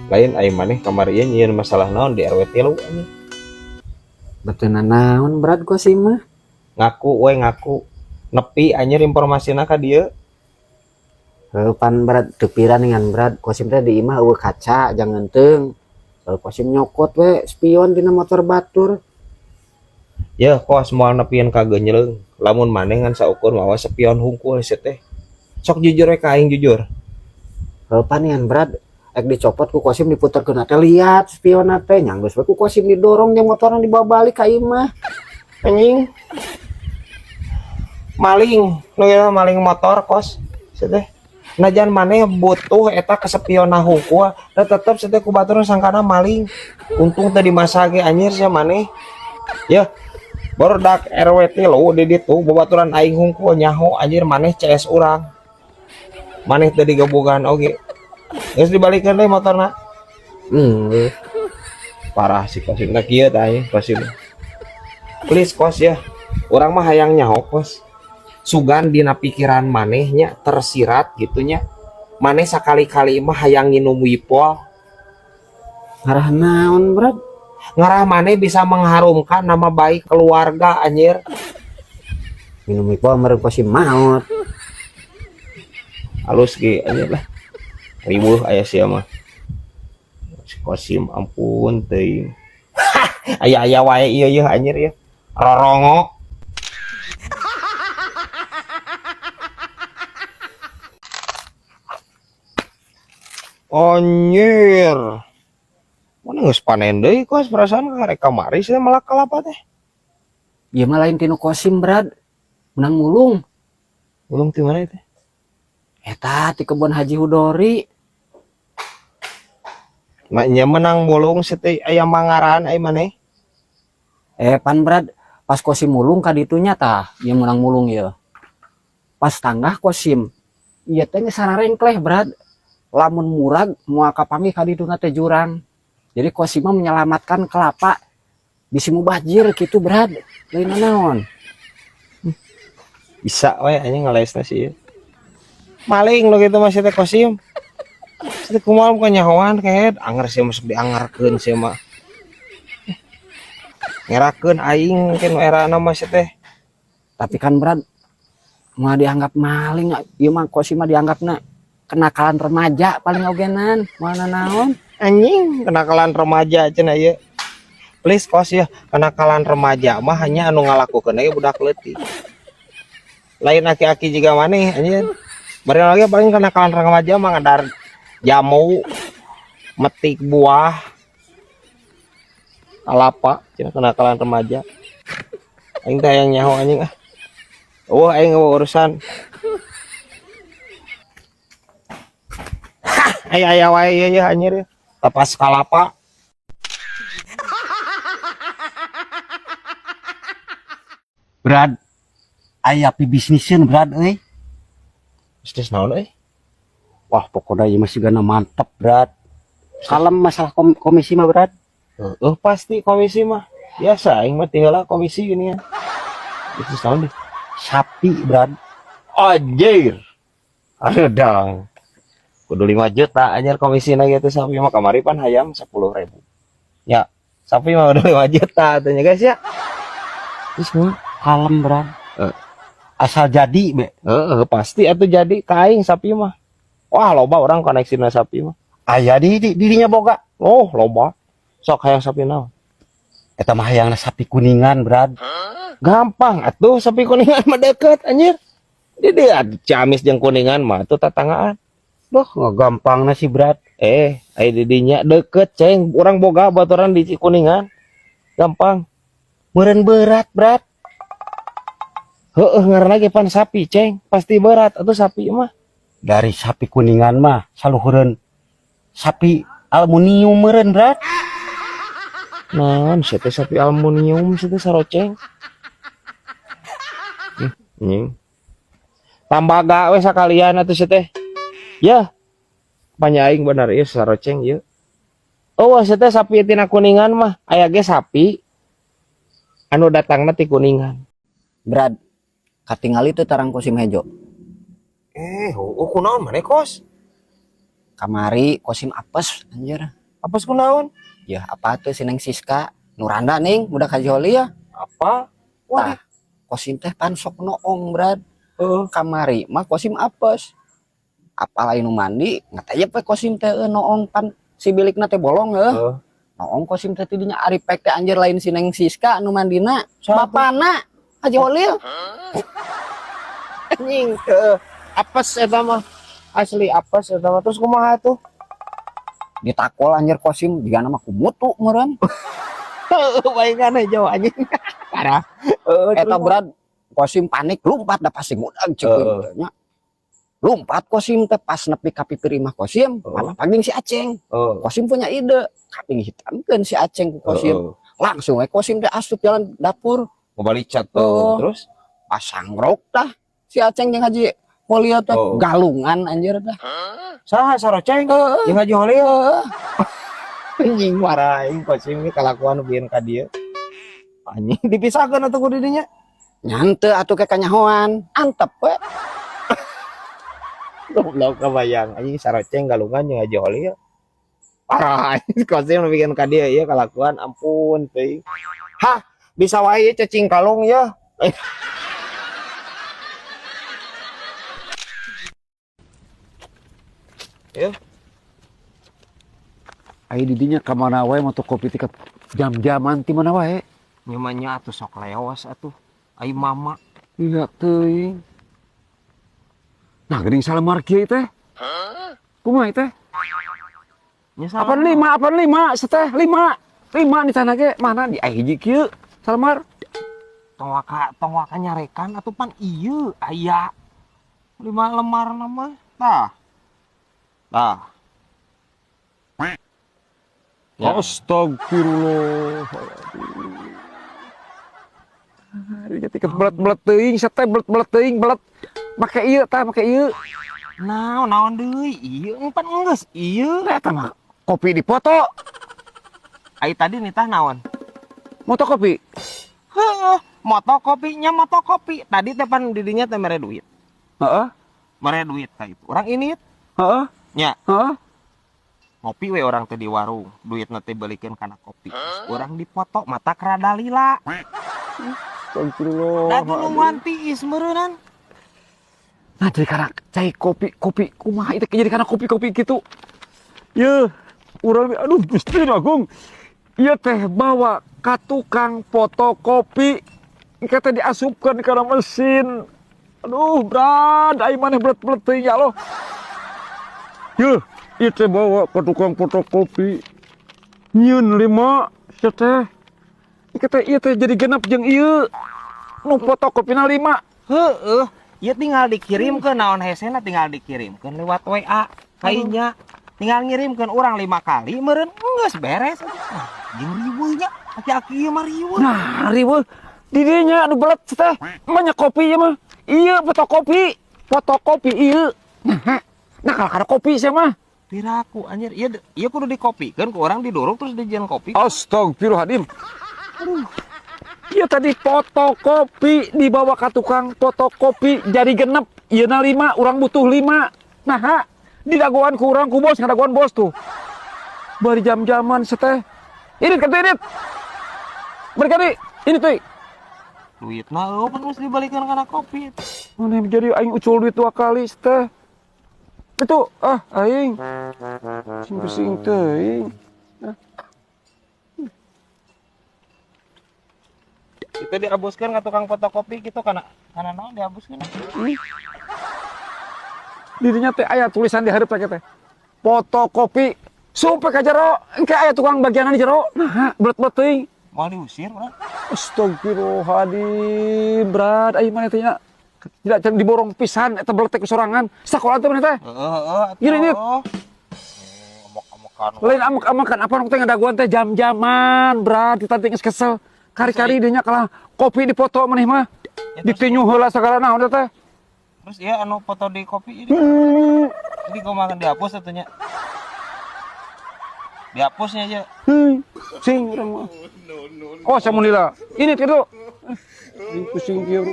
lain aing maneh kamari ieu nyieun masalah naon di RW 3 anjing. Betul naon berat Kosim mah. Ngaku we ngaku nepi anjir informasina ka dieu. Pan berat tepiran dengan berat Kosim teh di imah eueuh kaca jangan teung. Kosim nyokot we spion dina motor batur. Ya kos moal nepieun ka geunyeuleung. Lamun maneh ngan saukur mawa spion hungkul sia teh. Sok jujur we ka aing jujur. Pan dengan berat ek dicopot ku Kosim diputerkeun teh lihat spion teh nya geus we ku Kosim didorong jeung motorna dibawa balik ka imah. Anjing. Maling, nu ieu maling motor kos. Sia teh. Najan maneh butuh eta kesepionna hungkul, da tetep sia teh ku batur sangkana maling. Untung teh di masa ge anjir sia maneh. Ya, barudak RW 3 di ditu babaturan aing hungkul nyaho anjir maneh CS urang. Maneh teh digebogan oge. Geus dibalikeun deui motorna. Parah si Kosim teh kieu tah ieu Kosim. Please kos ya. Urang mah hayang nyaho kos. Sugan dina pikiran manehnya tersirat gitunya. Maneh sakali-kali mah hayang nginum wipol. Ngarah naon berat? Ngarah maneh bisa mengharumkan nama baik keluarga anjir. Minum wipol meureun Kosim maot. Halus ge anjir lah. Ribuh aya sia mah. Si Kosim ampun teuing. Aya wae ieu anjir ya. Rorongo. Anjir. Mana geus panen deui kos perasaan karek kamari saya malah kalapa teh. Ieu mah lain tinu Kosim berat. Menang mulung. Ulung ti mana teh? Eta ti kebun Haji Hudori. Maknya menang mulung sete aya mangaran ai maneh. Pan berat pas Kosim mulung ka ditunya tah ieu menang mulung ieu. Pas tanggah Kosim ieu teh geus sararengkleh berat. Lamun murag moal kapanggih ka dituna teh jurang. Jadi Kosim mah menyelamatkan kelapa bisi mubazir gitu berat. Lain naon. Bisa we anjing ngalesna sih. Maling lo gitu masih teh Kosim. Teh kumaha bukan nyahoan kehed anger sih masuk diangarkeun sih mah. Ngerakeun aing mungkin era nama sih teh. Tapi kan berat mau dianggap maling ieu mah Kosim mah dianggapna kenakalan remaja paling ogenan mana naon. Anjing kenakalan remaja cenah ieu. Please kos ya, kenakalan remaja mah hanya anu ngalakukeun aya budak leutik. Lain aki-aki juga maneh anjir. Bari lagi paling kenakalan remaja mah ngadar jamu, metik buah, kalapa, cenah kenakalan remaja. Aing teh yang nyaho anjing ah. Oh, aing urusan. Aya wae ieu anjir. Tapas kalapa. Berat aya pi bisnisieun berat euy. Bisnis naon euy? Wah pokoknya ieu mah sigana mantep berat. Kalem masalah komisi mah berat. Pasti komisi mah. Biasa aing mah tinggal komisi gini ya. Bisnis naon deh? Sapi berat. Anjir. Redang. Kudu 5 juta anjir komisina gitu sapi mah kamari pan hayam 10.000. Ya, sapi mah udah 5 juta atunya guys ya. Terus mah kalem berat. Asal jadi be. Pasti atuh jadi kaing sapi mah. Wah, loba orang koneksina sapi mah. Aya dirinya boga. Oh, loba. Sok hayang sapi naon? Eta mah hayangna sapi kuningan berat. Gampang atuh sapi kuningan mah deket anjir. Dia Ciamis jeung kuningan mah atuh tatanggaan. Duh, gampang nasi berat. Aya didinya deket ceng. Urang boga baturan di Kuningan. Gampang. Meureun berat, berat. Ngaran lagi pan sapi ceng. Pasti berat atuh sapi mah. Dari sapi kuningan mah saluhureun sapi aluminium meureun berat. Naon sia teh sapi aluminium sia teh saroceng. Tambaga we sakalian atuh sia teh. Ya. Panyaing bener ieu saroceng ieu. Oh, sia teh sapi tina Kuningan mah aya ge sapi anu datangna ti Kuningan. Berat. Katingali teu tarang Kosim hejo. Kunaon maneh kos? Kamari Kosim apes anjir. Apes kunaon? Ya apa tuh si Neng Siska Nuranda ning budak Haji Holi ya. Apa? Wah, Tah kosim teh pan sok noong brad heeh. kamari mah kosim apes apalagi nu mandi ngatanya pe kosim teh noong pan si bilikna teh bolong Heeh. noong kosim teh tidinya ari pek teh anjir lain si Neng Siska nu mandina Siapa? bapana Haji Holil Anjing, apes eta mah. Asli apes eta mah. Terus kumaha tuh? ditakol anjir kosim diga nama kumutu meureun Bayangan aja anjing. parah eta berat kosim panik lompat da pasti mudag ceuk nya lompat kosim teh pas nepi ka pipir imah kosim malah paging si Aceng kosim punya ide kaping hitamkeun si Aceng ku kosim langsung kosim teh asup jalan dapur Kembali cat tuh. Terus pasang rok tah si Aceng jeung Haji Holil teh galungan anjir tah saha saroceng jeung Haji Holil. Anjing marah aing kosim ini kalakuan bieu ka dieu. Anjing dipisahkeun atuh ku didinya. nyante atuh ke kanyahoan antep we Goblok kebayang anjing saroceng galungan jeung Haji Holil. Parah anjing kosim nu bikin ka dieu ieu kalakuan ampun teuing. Hah, bisa wae cacing kalung ya. Ya, Ai didinya ka mana wae moto kopi tiket jam-jaman ti mana wae. nyamannya atuh sok leos atuh. Ai mama. Iya teuing. Nah, geuning salemar kieu teh. Kumaha teh? Nya Apaan lima, seteh lima. Lima di sana ge mana di hiji kieu salemar. tong waka nyarekan atuh pan ieu aya 5 lemar nama. Tah. Ya. Astagfirullah. Hari tiket belet-belet teuing, seteh belet-belet teuing, belet. Make ieu tah, make ieu. Naon deui? Ieu pan geus ieu. Eta mah kopi dipoto. Ai tadi nitah naon? Moto kopi. Heuh, moto kopi. Tadi teh pan didinya teh mere duit. Heeh. Mere duit ka itu. Urang ini Heeh. nya Heeh. ngopi we orang teh di warung. Duitna teh balikeun kana kopi. Urang dipoto mata rada lila. Astagfirullah. Da nungguan tiis meureunnan. Nah jadi karena cai kopi kumaha itu jadi karena kopi gitu ya urang aduh Gusti Agung ieu teh bawa ka tukang fotokopi kita diasupkan ke mesin aduh brad ai maneh belet-belet teuing ya Allah ya ieu teh bawa ka tukang fotokopi nyieun 5 sia teh kita ieu teh jadi genep jeung ieu nu fotokopina 5 Heuh, ieu tinggal dikirimkeun naon hesena tinggal dikirimkeun lewat WA kayaknya. Tinggal ngirimkeun urang 5 kali meureun geus beres. Nah, jeung riweuhnya aki-aki ieu mah riweuh. Nah, riweuh di dieu nya anu belet teh banyak kopi ya mah. Ieu fotokopi ieu. Nah, kalau kada kopi sia mah. Piraku anjir, ieu kudu dikopikeun ku urang diduruk terus dijieun kopi. Astagfirullahaladzim. Ieu tadi fotokopi dibawa ka tukang fotokopi jadi genep. Ieuna 5, urang butuh 5. Nah, di dagoan ku urang ku bos, ngadagoan bos tuh. Bari jam-jaman seteh. Ini kan Mereka ini tuh. Duitna eueuh pan geus dibalikeun kana kopi. Mana jadi aing ucul duit 2 kali teh. Itu aing. Sing teuing. Itu diabuskeun ka tukang fotokopi gitu kana naon diabuskeun. Dirinya teh aya tulisan di hareup teh. Fotokopi supaya ka jero engke aya tukang bagianan di jero. Nah, belet-belet teuing. Moal diusir urang. Astagfirullahaladzim, brad. Aing mana teh nya tidak diborong pisan eta beletek sorangan. Sakola teh mana teh? Heeh. Ini. Amok-amokan. Lain amok-amokan apa nu teh ngadaguan teh jam-jaman, brad. Kita teh geus kesel. Kari-kari dinya kalah kopi dipoto maneh mah. Ditinyu heula sagala naon teh. Terus ya anu foto di kopi ini. Jadi kumaha dihapus atunya. Dihapusnya aja. Sing urang mah. Oh, samunila. Ini tilu. Pusing kieu.